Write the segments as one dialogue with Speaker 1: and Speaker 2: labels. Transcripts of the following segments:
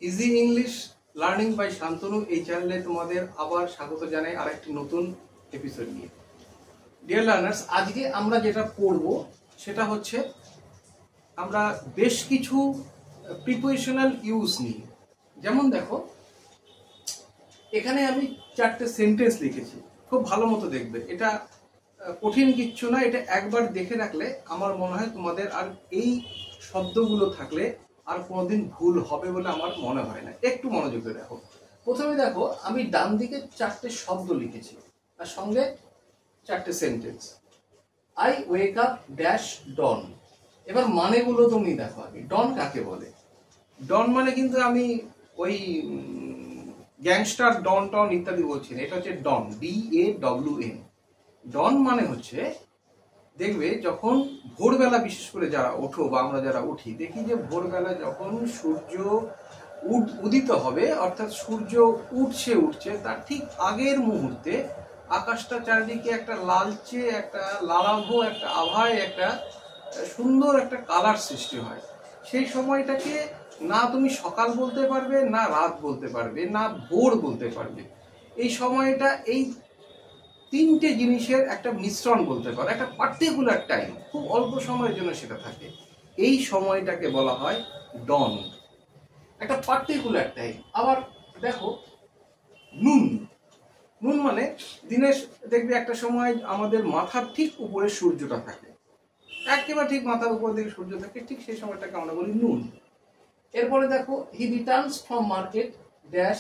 Speaker 1: Easy English learning by Shantanu এই চ্যানেলে তোমাদের আবার স্বাগত জানাই আরেকটি নতুন এপিসোড নিয়ে। ডিয়ার লার্নার্স, আজকে আমরা যেটা পড়ব সেটা হচ্ছে আমরা বেশ কিছু প্রিপোজিশনাল ইউজ নিয়ে। যেমন দেখো, এখানে আমি 4টে সেন্টেন্স লিখেছি, খুব ভালো মতো দেখবে। এটা কঠিন কিচ্ছু না, এটা একবার দেখে রাখলে আমার মনে হয় তোমাদের আর এই শব্দগুলো থাকলে আর কোনোদিন ভুল হবে বলে আমার মনে হয় না। একটু মনোযোগ দিয়ে দেখো। প্রথমে দেখো, আমি ডান দিকে 4টে শব্দ লিখেছি, তার সঙ্গে 4টে sentence. I wake up dash dawn. এবার মানেগুলো তুমি দেখো আগে। ডন কাকে বলে? ডন মানে কিন্তু আমি ওই গ্যাংস্টার ডন টন ইত্যাদি বলছি না, এটা হচ্ছে ডন, DAWN। ডন মানে হচ্ছে, দেখবে যখন ভোরবেলা, বিশেষ করে যারা ওঠো বা আমরা যারা উঠি, দেখি যে ভোরবেলা যখন সূর্য উদিত হবে, অর্থাৎ সূর্য উঠছে তার ঠিক আগের মুহূর্তে আকাশটা চারিদিকে একটা লালচে, একটা লালাভ, একটা আভায়, একটা সুন্দর একটা কালার সৃষ্টি হয়। সেই সময়টাকে না তুমি সকাল বলতে পারবে, না রাত বলতে পারবে, না ভোর বলতে পারবে। এই সময়টা এই 3টে জিনিসের একটা মিশ্রণ বলতে পারো, একটা পার্টিকুলার টাইম, খুব অল্প সময়ের জন্য সেটা থাকে। এই সময়টাকে বলা হয় ডন, একটা পার্টিকুলার টাইম। আবার দেখো, নুন। নুন মানে দিনের, দেখবে একটা সময় আমাদের মাথার ঠিক উপরে সূর্যটা থাকে, একেবারে ঠিক মাথার উপর দিকে সূর্য থাকে, ঠিক সেই সময়টাকে আমরা বলি নুন। এরপরে দেখো, he returns from market dash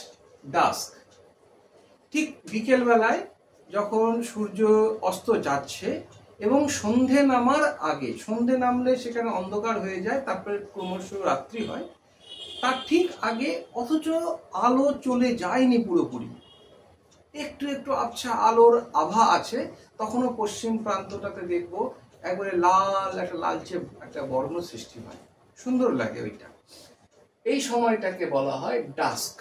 Speaker 1: dusk. ঠিক বিকেল বেলায় যখন সূর্য অস্ত যাচ্ছে এবং সন্ধে নামার আগে, সন্ধে নামলে সেখানে অন্ধকার হয়ে যায়, তারপরে ক্রমশ রাত্রি হয়, তার ঠিক আগে, অথচ আলো চলে যায়নি পুরোপুরি, একটু একটু আবছা আলোর আভা আছে, তখনও পশ্চিম প্রান্তটাতে দেখবো একবারে লাল, একটা লালচে একটা বর্ণ সৃষ্টি হয়, সুন্দর লাগে ওইটা। এই সময়টাকে বলা হয় ডাস্ক।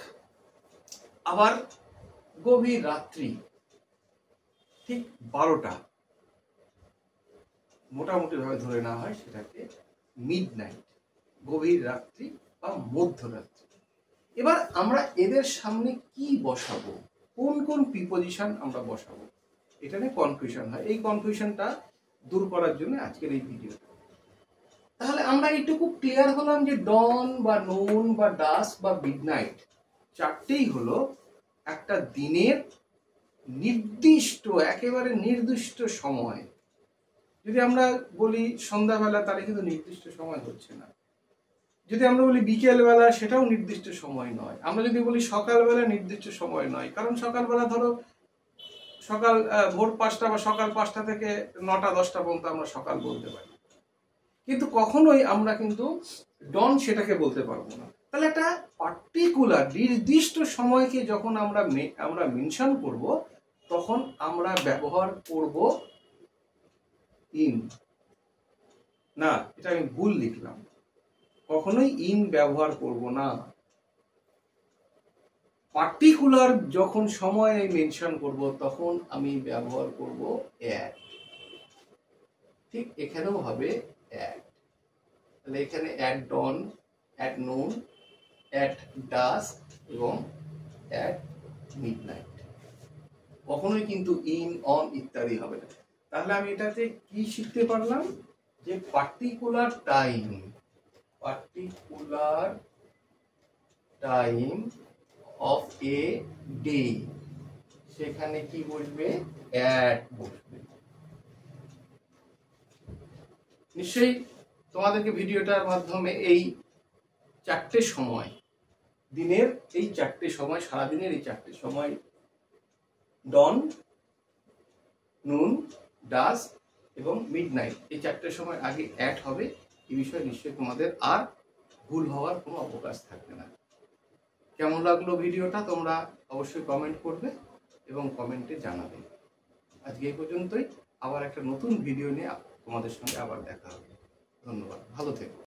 Speaker 1: আবার গভীর রাত্রি, ঠিক 12টা মোটামুটি ভাবে ধরে নেওয়া হয়, সেটাকে মিডনাইট, গভীর রাত্রি বা মধ্যরাত্রি। এবার আমরা এদের সামনে কি বসাবো, কোন কোন প্রিপোজিশন আমরা বসাবো, এটা নিয়ে কনফিউশন হয়। এই কনফিউশনটা দূর করার জন্য আজকের এই ভিডিওটা। তাহলে আমরা এইটুকু ক্লিয়ার হলাম যে ডন বা নুন বা ডাস্ক বা মিডনাইট 4টেই হলো একটা দিনের নির্দিষ্ট, একেবারে নির্দিষ্ট সময়। যদি আমরা বলি সন্ধ্যাবেলা, তাহলে কিন্তু নির্দিষ্ট সময় হচ্ছে না। যদি আমরা বলি বিকেলবেলা, সেটাও নির্দিষ্ট সময় নয়। আমরা যদি বলি সকালবেলা, নির্দিষ্ট সময় নয়, কারণ সকালবেলা ধরো সকাল ভোর 5টা বা সকাল 5টা থেকে 9টা 10টা পর্যন্ত আমরা সকাল বলতে পারি, কিন্তু কখনোই আমরা কিন্তু ডন সেটাকে বলতে পারবো না। তাহলে একটা পার্টিকুলার নির্দিষ্ট সময়কে যখন আমরা মেনশন করব, তখন আমরা ব্যবহার করব ইন। না, এটা আমি ভুল লিখলাম, কখনোই ইন ব্যবহার করব না। পার্টিকুলার যখন সময় মেনশন করব, তখন আমি ব্যবহার করব অ্যাট। ঠিক এখানেও হবে অ্যাট। তাহলে এখানে at dawn, at noon, at dusk এবং অ্যাট মিডনাইট। কখনোই কিন্তু ইন, অন ইত্যাদি হবে না। তাহলে আমি এটাতে কি শিখতে পারলাম? যে particular time of a day, সেখানে কি বসবে? অ্যাট বসবে। নিশ্চয়ই তোমাদেরকে ভিডিওটার মাধ্যমে এই 4টে সময়, দিনের এই 4টে সময়, সারাদিনের এই 4টে সময়, ডন, নুন, ডাস্ক এবং মিডনাইট, এই 4টে সময় আগে অ্যাট হবে। এই বিষয়ে নিশ্চয়ই তোমাদের আর ভুল হওয়ার কোনো অবকাশ থাকবে না। কেমন লাগলো ভিডিওটা তোমরা অবশ্যই কমেন্ট করবে এবং কমেন্টে জানাবে। আজকে এই পর্যন্তই। আবার একটা নতুন ভিডিও নিয়ে তোমাদের সঙ্গে আবার দেখা হবে। ধন্যবাদ, ভালো থেকো।